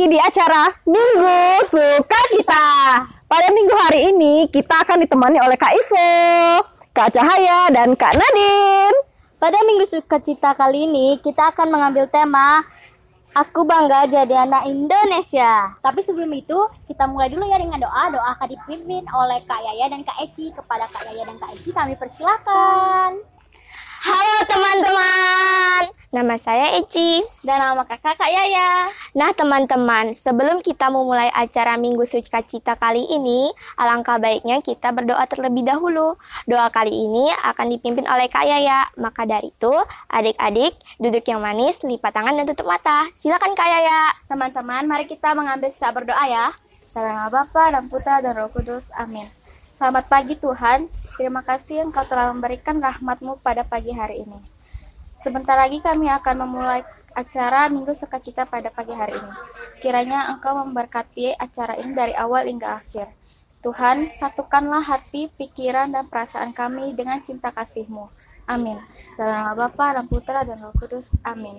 di acara Minggu Sukacita. Pada minggu hari ini kita akan ditemani oleh Kak Ivo, Kak Cahaya, dan Kak Nadine. Pada Minggu Sukacita kali ini kita akan mengambil tema Aku Bangga Jadi Anak Indonesia. Tapi sebelum itu kita mulai dulu ya dengan doa. Doa akan dipimpin oleh Kak Yaya dan Kak Eci. Kepada Kak Yaya dan Kak Eci kami persilakan. Halo teman-teman, nama saya Eci. Dan nama kakak Kak Yaya. Nah teman-teman, sebelum kita memulai acara Minggu Sukacita kali ini, alangkah baiknya kita berdoa terlebih dahulu. Doa kali ini akan dipimpin oleh Kak Yaya. Maka dari itu, adik-adik duduk yang manis, lipat tangan dan tutup mata. Silakan Kak Yaya. Teman-teman, mari kita mengambil sikap berdoa ya. Dalam nama Bapa dan Putra dan Roh Kudus. Amin. Selamat pagi Tuhan. Terima kasih Engkau telah memberikan rahmat-Mu pada pagi hari ini. Sebentar lagi kami akan memulai acara Minggu Sukacita pada pagi hari ini. Kiranya Engkau memberkati acara ini dari awal hingga akhir. Tuhan, satukanlah hati, pikiran, dan perasaan kami dengan cinta kasih-Mu. Amin. Dalam nama Bapa dan Putra dan Roh Kudus. Amin.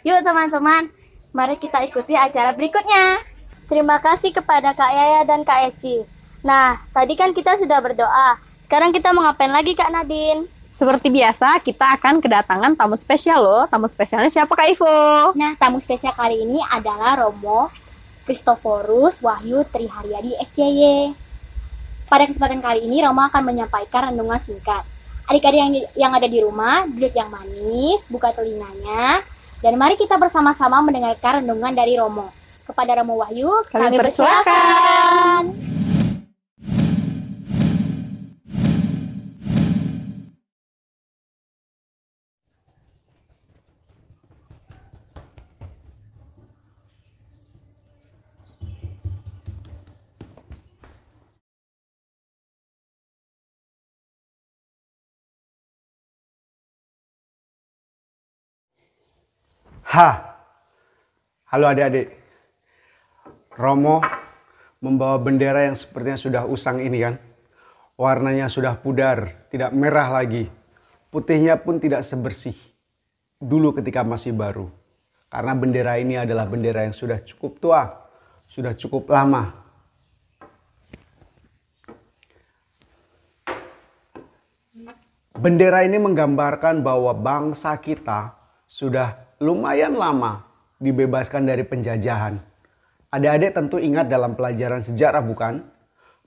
Yuk teman-teman, mari kita ikuti acara berikutnya. Terima kasih kepada Kak Yaya dan Kak Eci. Nah, tadi kan kita sudah berdoa. Sekarang kita mau ngapain lagi Kak Nadine? Seperti biasa, kita akan kedatangan tamu spesial loh. Tamu spesialnya siapa Kak Ivo? Nah, tamu spesial kali ini adalah Romo Kristoforus Wahyu Triharyadi SCY. Pada kesempatan kali ini, Romo akan menyampaikan renungan singkat. Adik-adik yang ada di rumah, duduk yang manis, buka telinganya, dan mari kita bersama-sama mendengarkan renungan dari Romo. Kepada Romo Wahyu, kami persilakan. Halo adik-adik. Romo membawa bendera yang sepertinya sudah usang ini kan. Warnanya sudah pudar, tidak merah lagi. Putihnya pun tidak sebersih dulu ketika masih baru. Karena bendera ini adalah bendera yang sudah cukup tua, sudah cukup lama. Bendera ini menggambarkan bahwa bangsa kita sudah lumayan lama dibebaskan dari penjajahan. Adik-adik tentu ingat dalam pelajaran sejarah bukan?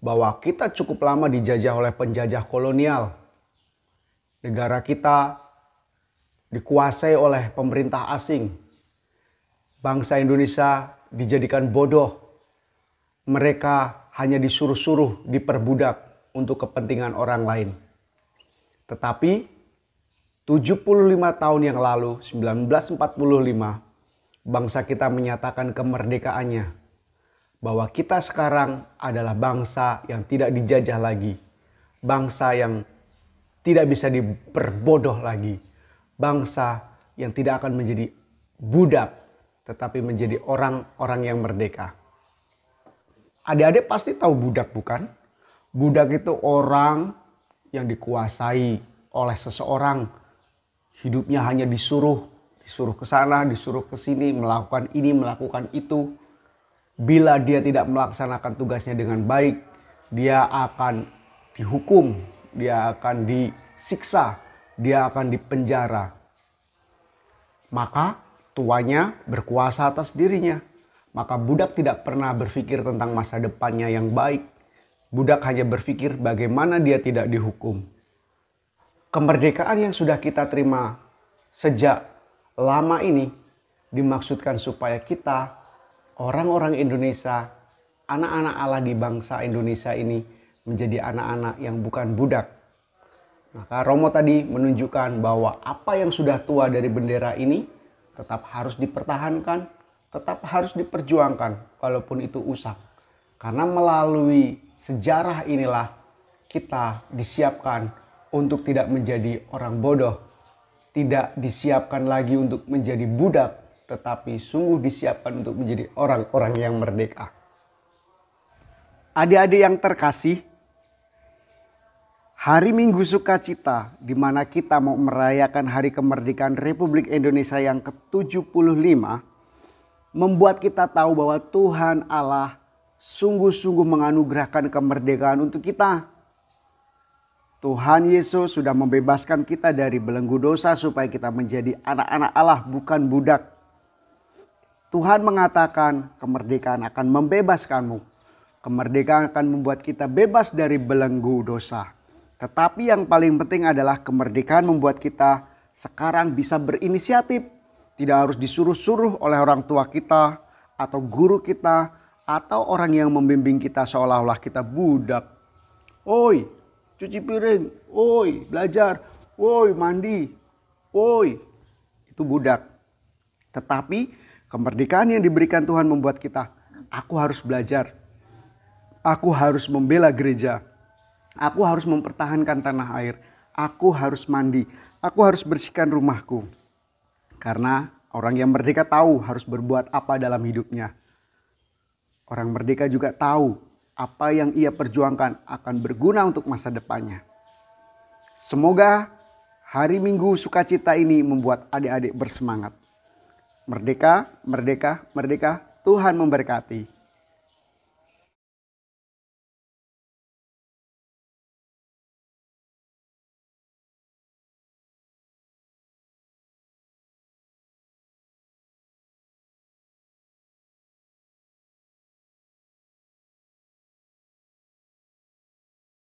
Bahwa kita cukup lama dijajah oleh penjajah kolonial. Negara kita dikuasai oleh pemerintah asing. Bangsa Indonesia dijadikan bodoh. Mereka hanya disuruh-suruh, diperbudak untuk kepentingan orang lain. Tetapi 75 tahun yang lalu, 1945, bangsa kita menyatakan kemerdekaannya. Bahwa kita sekarang adalah bangsa yang tidak dijajah lagi. Bangsa yang tidak bisa diperbodoh lagi. Bangsa yang tidak akan menjadi budak, tetapi menjadi orang-orang yang merdeka. Adik-adik pasti tahu budak bukan? Budak itu orang yang dikuasai oleh seseorang. Hidupnya hanya disuruh ke sana, disuruh ke sini, melakukan ini, melakukan itu. Bila dia tidak melaksanakan tugasnya dengan baik, dia akan dihukum, dia akan disiksa, dia akan dipenjara. Maka tuannya berkuasa atas dirinya. Maka budak tidak pernah berpikir tentang masa depannya yang baik. Budak hanya berpikir bagaimana dia tidak dihukum. Kemerdekaan yang sudah kita terima sejak lama ini dimaksudkan supaya kita, orang-orang Indonesia, anak-anak Allah di bangsa Indonesia ini menjadi anak-anak yang bukan budak. Maka Romo tadi menunjukkan bahwa apa yang sudah tua dari bendera ini tetap harus dipertahankan, tetap harus diperjuangkan walaupun itu usang. Karena melalui sejarah inilah kita disiapkan untuk tidak menjadi orang bodoh, tidak disiapkan lagi untuk menjadi budak, tetapi sungguh disiapkan untuk menjadi orang-orang yang merdeka. Adik-adik yang terkasih, Hari Minggu Sukacita, di mana kita mau merayakan Hari Kemerdekaan Republik Indonesia yang ke-75, membuat kita tahu bahwa Tuhan Allah sungguh-sungguh menganugerahkan kemerdekaan untuk kita. Tuhan Yesus sudah membebaskan kita dari belenggu dosa supaya kita menjadi anak-anak Allah, bukan budak. Tuhan mengatakan kemerdekaan akan membebaskanmu. Kemerdekaan akan membuat kita bebas dari belenggu dosa. Tetapi yang paling penting adalah kemerdekaan membuat kita sekarang bisa berinisiatif. Tidak harus disuruh-suruh oleh orang tua kita atau guru kita atau orang yang membimbing kita seolah-olah kita budak. Oi, cuci piring. Oi, belajar. Oi, mandi. Oi, itu budak. Tetapi kemerdekaan yang diberikan Tuhan membuat kita, aku harus belajar. Aku harus membela gereja. Aku harus mempertahankan tanah air. Aku harus mandi. Aku harus bersihkan rumahku. Karena orang yang merdeka tahu harus berbuat apa dalam hidupnya. Orang merdeka juga tahu apa yang ia perjuangkan akan berguna untuk masa depannya. Semoga hari Minggu sukacita ini membuat adik-adik bersemangat. Merdeka, merdeka, merdeka, Tuhan memberkati.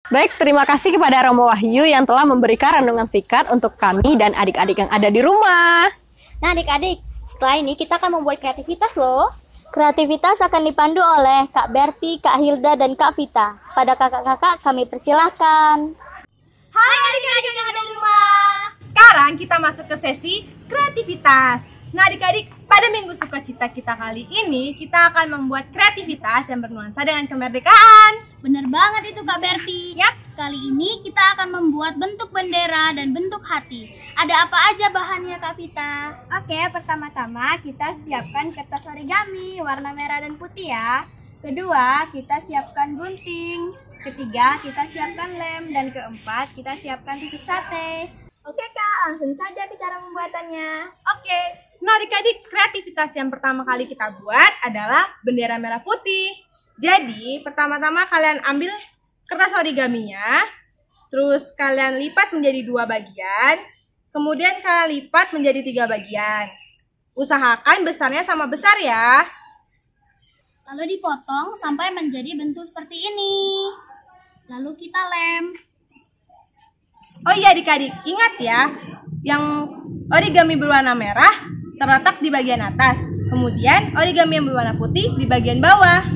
Baik, terima kasih kepada Romo Wahyu yang telah memberikan renungan singkat untuk kami dan adik-adik yang ada di rumah. Nah adik-adik, setelah ini kita akan membuat kreativitas loh. Kreativitas akan dipandu oleh Kak Berti, Kak Hilda, dan Kak Vita. Pada kakak-kakak kami persilahkan. Hai adik-adik yang ada di rumah. Sekarang kita masuk ke sesi kreativitas. Nah adik-adik, pada Minggu Sukacita kita kali ini kita akan membuat kreativitas yang bernuansa dengan kemerdekaan. Bener banget itu Kak Berti. Yap. Kali ini kita akan membuat bentuk bendera dan bentuk hati. Ada apa aja bahannya Kak Vita? Oke, pertama-tama kita siapkan kertas origami warna merah dan putih ya. Kedua, kita siapkan gunting. Ketiga, kita siapkan lem. Dan keempat, kita siapkan tusuk sate. Oke Kak, langsung saja ke cara pembuatannya. Oke. Nah adik-adik, kreativitas yang pertama kali kita buat adalah bendera merah putih. Jadi pertama-tama kalian ambil kertas origaminya, terus kalian lipat menjadi 2 bagian, kemudian kalian lipat menjadi 3 bagian. Usahakan besarnya sama besar ya. Lalu dipotong sampai menjadi bentuk seperti ini. Lalu kita lem. Oh iya adik-adik, ingat ya, yang origami berwarna merah terletak di bagian atas, kemudian origami yang berwarna putih di bagian bawah.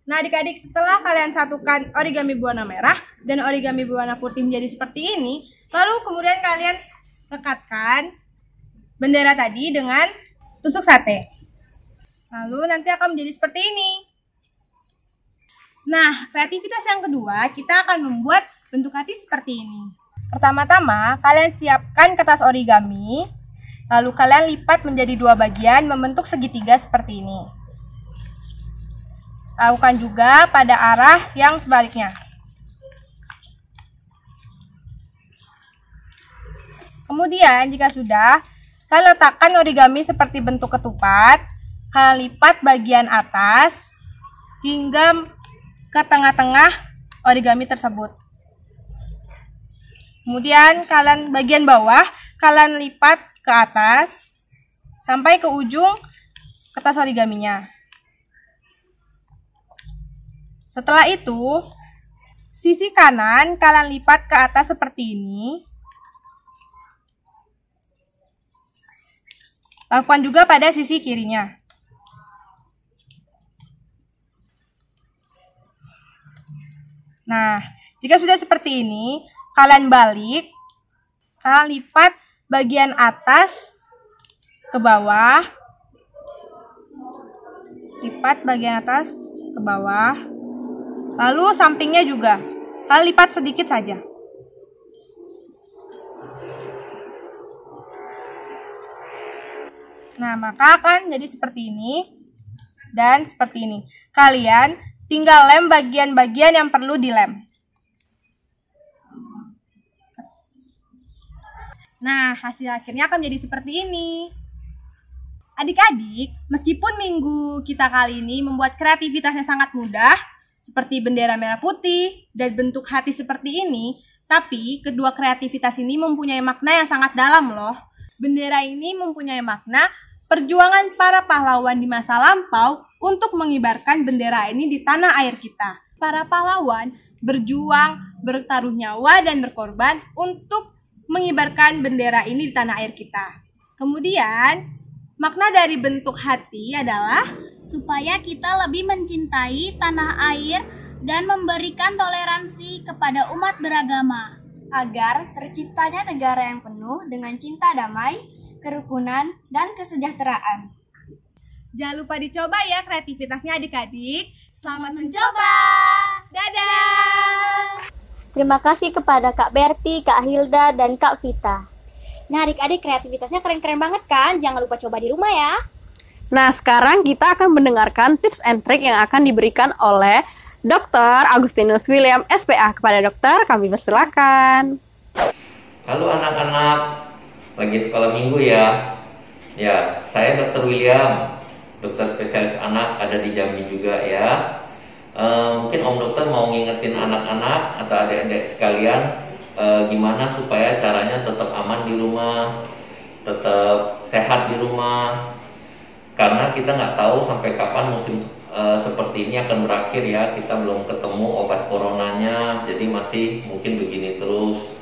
Nah adik-adik, setelah kalian satukan origami berwarna merah dan origami berwarna putih menjadi seperti ini, lalu kemudian kalian lekatkan bendera tadi dengan tusuk sate. Lalu nanti akan menjadi seperti ini. Nah, kreativitas yang kedua, kita akan membuat bentuk hati seperti ini. Pertama-tama, kalian siapkan kertas origami, lalu kalian lipat menjadi 2 bagian membentuk segitiga seperti ini. Lakukan juga pada arah yang sebaliknya. Kemudian, jika sudah, kalian letakkan origami seperti bentuk ketupat, kalian lipat bagian atas hingga ke tengah-tengah origami tersebut. Kemudian kalian bagian bawah kalian lipat ke atas sampai ke ujung kertas origaminya. Setelah itu, sisi kanan kalian lipat ke atas seperti ini. Lakukan juga pada sisi kirinya. Nah, jika sudah seperti ini, kalian balik, kalian lipat bagian atas ke bawah, lipat bagian atas ke bawah, lalu sampingnya juga, kalian lipat sedikit saja. Nah, maka akan jadi seperti ini dan seperti ini. Kalian tinggal lem bagian-bagian yang perlu dilem. Nah, hasil akhirnya akan menjadi seperti ini. Adik-adik, meskipun minggu kita kali ini membuat kreativitasnya sangat mudah, seperti bendera merah putih dan bentuk hati seperti ini, tapi kedua kreativitas ini mempunyai makna yang sangat dalam loh. Bendera ini mempunyai makna perjuangan para pahlawan di masa lampau untuk mengibarkan bendera ini di tanah air kita. Para pahlawan berjuang, bertaruh nyawa dan berkorban untuk mengibarkan bendera ini di tanah air kita. Kemudian, makna dari bentuk hati adalah supaya kita lebih mencintai tanah air dan memberikan toleransi kepada umat beragama, agar terciptanya negara yang penuh dengan cinta damai, kerukunan, dan kesejahteraan. Jangan lupa dicoba ya kreativitasnya adik-adik. Selamat mencoba. Dadah! Terima kasih kepada Kak Berti, Kak Hilda, dan Kak Vita. Nah adik-adik, kreativitasnya keren-keren banget kan? Jangan lupa coba di rumah ya. Nah, sekarang kita akan mendengarkan tips and trick yang akan diberikan oleh Dr. Agustinus William SPA. Kepada dokter, kami persilakan. Halo anak-anak, lagi sekolah minggu ya? Ya, saya Dr. William, dokter spesialis anak, ada di Jambi juga ya. Mungkin Om Dokter mau ngingetin anak-anak atau adik-adik sekalian gimana supaya caranya tetap aman di rumah, tetap sehat di rumah. Karena kita nggak tahu sampai kapan musim seperti ini akan berakhir ya. Kita belum ketemu obat coronanya, jadi masih mungkin begini terus.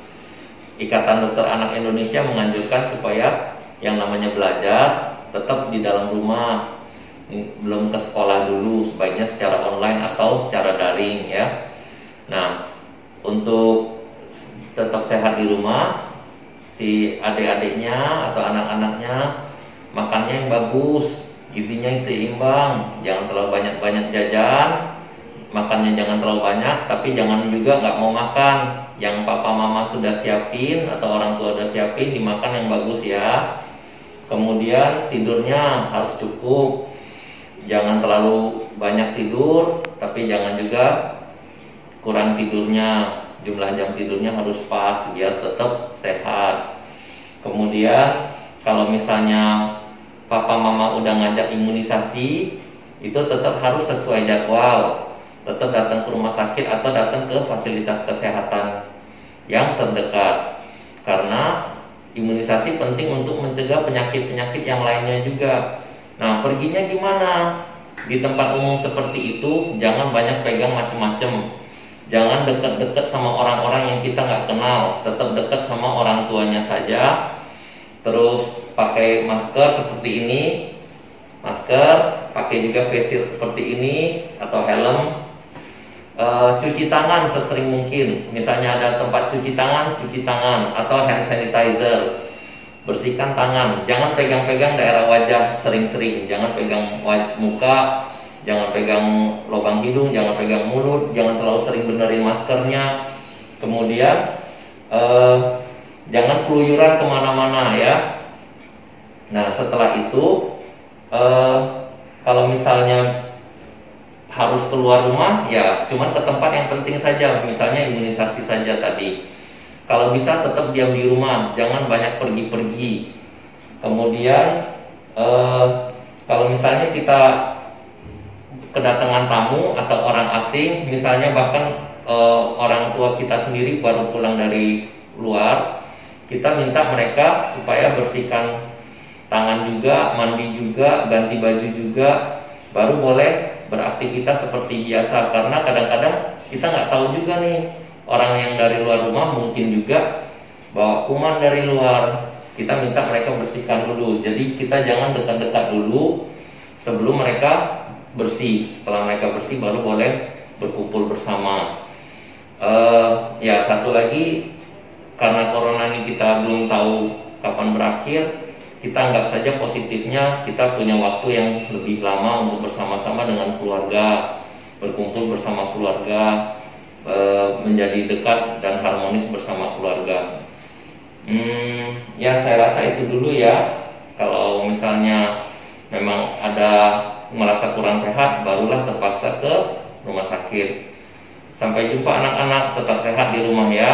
Ikatan Dokter Anak Indonesia menganjurkan supaya yang namanya belajar tetap di dalam rumah, belum ke sekolah dulu, sebaiknya secara online atau secara daring ya. Nah, untuk tetap sehat di rumah, si adik-adiknya atau anak-anaknya makannya yang bagus, gizinya seimbang, jangan terlalu banyak-banyak jajan, makannya jangan terlalu banyak, tapi jangan juga nggak mau makan. Yang papa mama sudah siapin atau orang tua sudah siapin, dimakan yang bagus ya. Kemudian tidurnya harus cukup. Jangan terlalu banyak tidur, tapi jangan juga kurang tidurnya. Jumlah jam tidurnya harus pas biar tetap sehat. Kemudian kalau misalnya papa mama udah ngajak imunisasi, itu tetap harus sesuai jadwal. Tetap datang ke rumah sakit atau datang ke fasilitas kesehatan yang terdekat. Karena imunisasi penting untuk mencegah penyakit-penyakit yang lainnya juga. Nah, perginya gimana? Di tempat umum seperti itu, jangan banyak pegang macem-macem. Jangan dekat-dekat sama orang-orang yang kita nggak kenal. Tetap dekat sama orang tuanya saja. Terus pakai masker seperti ini. Masker, pakai juga face shield seperti ini atau helm. Cuci tangan sesering mungkin. Misalnya ada tempat cuci tangan atau hand sanitizer. Bersihkan tangan, jangan pegang-pegang daerah wajah sering-sering, jangan pegang muka, jangan pegang lubang hidung, jangan pegang mulut, jangan terlalu sering benerin maskernya. Kemudian jangan keluyuran kemana-mana ya. Nah setelah itu kalau misalnya harus keluar rumah ya cuman ke tempat yang penting saja, misalnya imunisasi saja tadi. Kalau bisa tetap diam di rumah, jangan banyak pergi-pergi. Kemudian kalau misalnya kita kedatangan tamu atau orang asing, misalnya bahkan orang tua kita sendiri baru pulang dari luar, kita minta mereka supaya bersihkan tangan juga, mandi juga, ganti baju juga, baru boleh beraktivitas seperti biasa. Karena kadang-kadang kita nggak tahu juga nih, orang yang dari luar rumah mungkin juga bawa kuman dari luar. Kita minta mereka bersihkan dulu. Jadi kita jangan dekat-dekat dulu sebelum mereka bersih. Setelah mereka bersih baru boleh berkumpul bersama. Ya satu lagi, karena corona ini kita belum tahu kapan berakhir, kita anggap saja positifnya kita punya waktu yang lebih lama untuk bersama-sama dengan keluarga, berkumpul bersama keluarga, menjadi dekat dan harmonis bersama keluarga. Ya saya rasa itu dulu ya. Kalau misalnya memang ada merasa kurang sehat, barulah terpaksa ke rumah sakit. Sampai jumpa anak-anak, tetap sehat di rumah ya.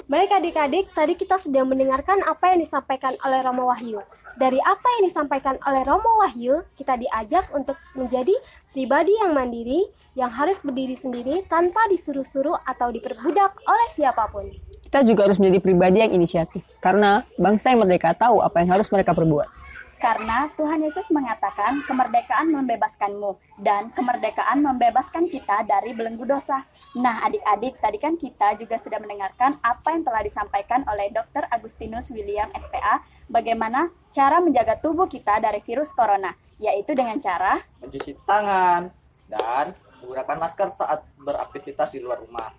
Baik adik-adik, tadi kita sudah mendengarkan apa yang disampaikan oleh Romo Wahyu. Dari apa yang disampaikan oleh Romo Wahyu, kita diajak untuk menjadi pribadi yang mandiri, yang harus berdiri sendiri tanpa disuruh-suruh atau diperbudak oleh siapapun. Kita juga harus menjadi pribadi yang inisiatif, karena bangsa yang merdeka tahu apa yang harus mereka perbuat. Karena Tuhan Yesus mengatakan kemerdekaan membebaskanmu dan kemerdekaan membebaskan kita dari belenggu dosa. Nah adik-adik, tadi kan kita juga sudah mendengarkan apa yang telah disampaikan oleh Dr. Agustinus William SPA, bagaimana cara menjaga tubuh kita dari virus corona, yaitu dengan cara mencuci tangan dan menggunakan masker saat beraktivitas di luar rumah.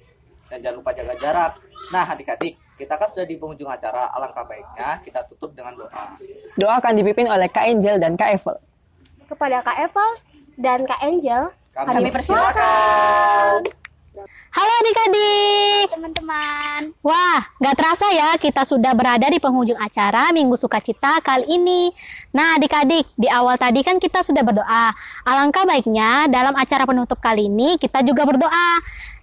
Dan jangan lupa jaga jarak. Nah adik-adik, kita kan sudah di penghujung acara, alangkah baiknya kita tutup dengan doa. Doa akan dipimpin oleh Kak Angel dan Kak Evel. Kepada Kak Evel dan Kak Angel, kami persilakan. Halo adik-adik. teman-teman. Wah, gak terasa ya kita sudah berada di penghujung acara Minggu Sukacita kali ini. Nah adik-adik, di awal tadi kan kita sudah berdoa. Alangkah baiknya dalam acara penutup kali ini kita juga berdoa.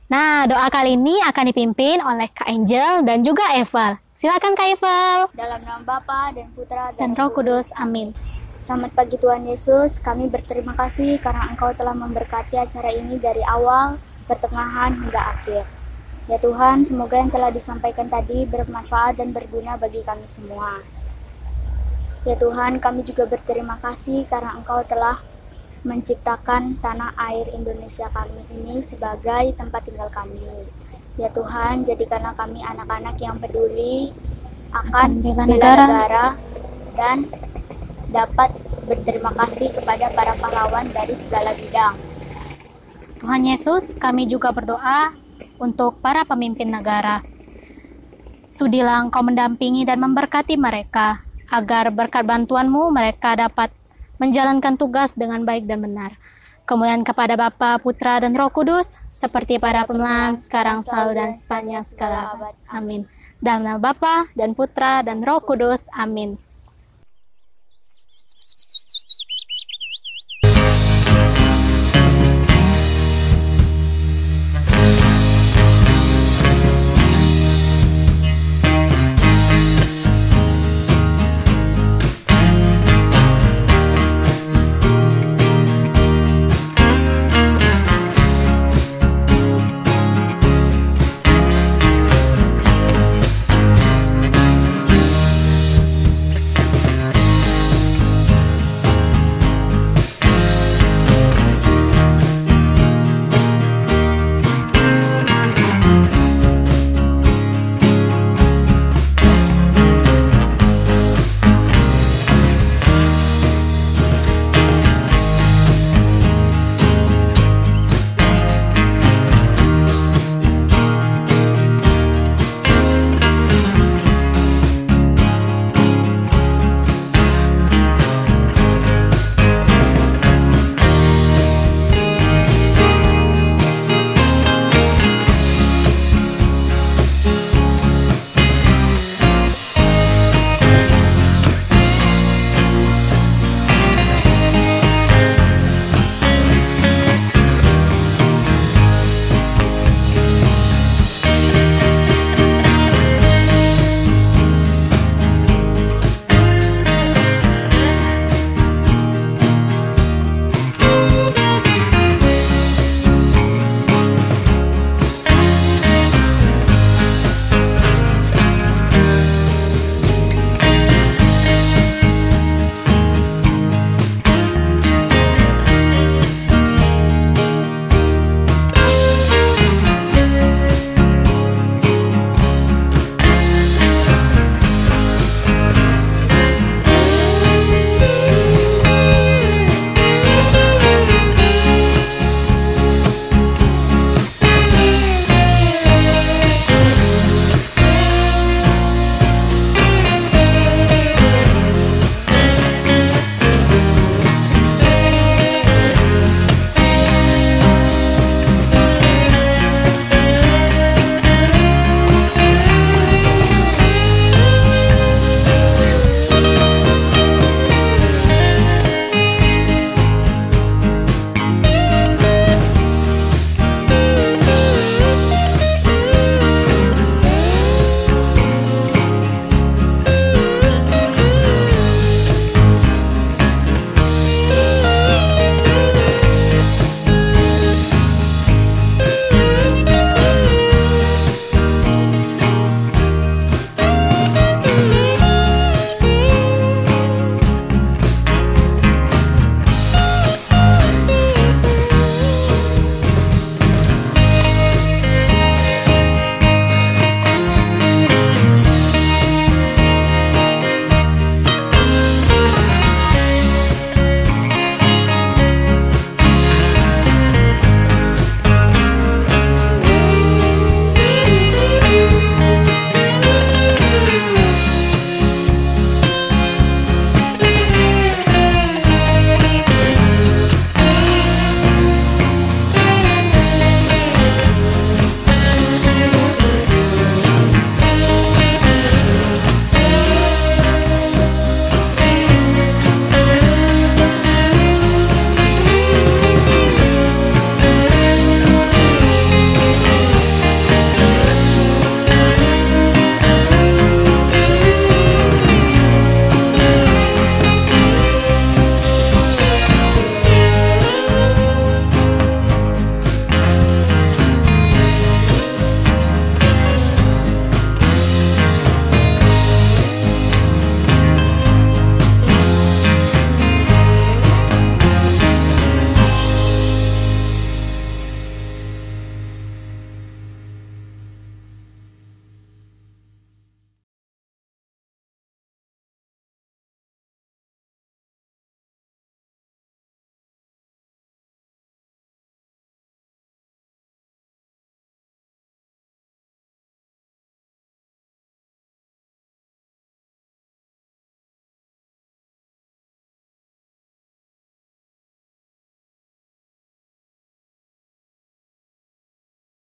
Nah, doa kali ini akan dipimpin oleh Kak Angel dan juga Evel. Silakan Kak Evel. Dalam nama Bapa dan Putra Dan Roh Kudus, amin. Selamat pagi Tuhan Yesus, kami berterima kasih karena Engkau telah memberkati acara ini dari awal, pertengahan, hingga akhir. Ya Tuhan, semoga yang telah disampaikan tadi bermanfaat dan berguna bagi kami semua. Ya Tuhan, kami juga berterima kasih karena Engkau telah menciptakan tanah air Indonesia kami ini sebagai tempat tinggal kami. Ya Tuhan, jadikanlah kami anak-anak yang peduli akan bela negara dan dapat berterima kasih kepada para pahlawan dari segala bidang. Tuhan Yesus, kami juga berdoa untuk para pemimpin negara. Sudilah Engkau mendampingi dan memberkati mereka, agar berkat bantuan-Mu mereka dapat menjalankan tugas dengan baik dan benar. Kemuliaan kepada Bapa, Putra, dan Roh Kudus, seperti pada permulaan, sekarang, selalu, dan sepanjang segala abad. Amin. Dalam nama Bapa dan Putra dan Roh Kudus. Amin.